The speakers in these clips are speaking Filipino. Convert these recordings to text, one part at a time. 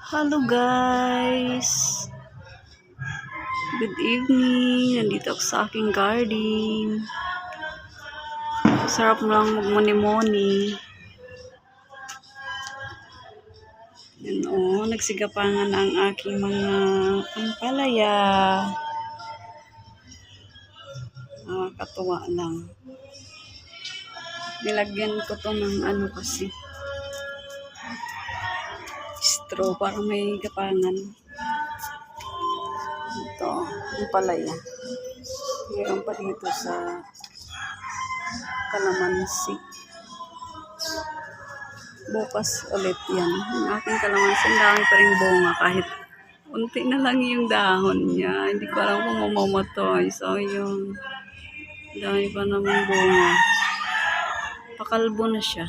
Hello guys! Good evening! Nandito ako sa aking garden. Sarap lang magmuni-muni. Yan o, nagsigapangan ang aking mga ampalaya. Katuwa lang. Nilagyan ko to ng ano kasi. Straw para may gapangan. Ito, yung palaya. Mayroon pa dito sa kalamansi. Bukas ulit yan. Yung aking kalamansi, ang dami pa rin bunga kahit unti na lang yung dahon niya. Hindi ko alam kung mamamatay. So, yung dami pa naman bunga. Pakalbo na siya.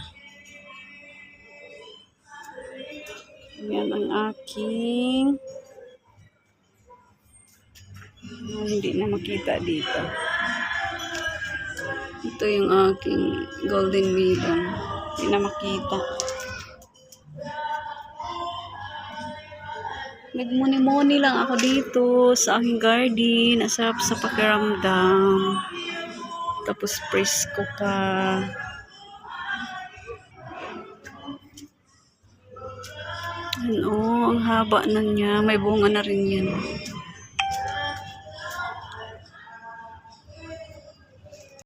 Yan ang aking hindi na makita dito. Ito yung aking golden melon. Hindi na makita. Nagmuni-muni lang ako dito sa aking garden. Asarap sa pakiramdam. Tapos presko pa. Ano, ang haba na niya. May bunga na rin yan.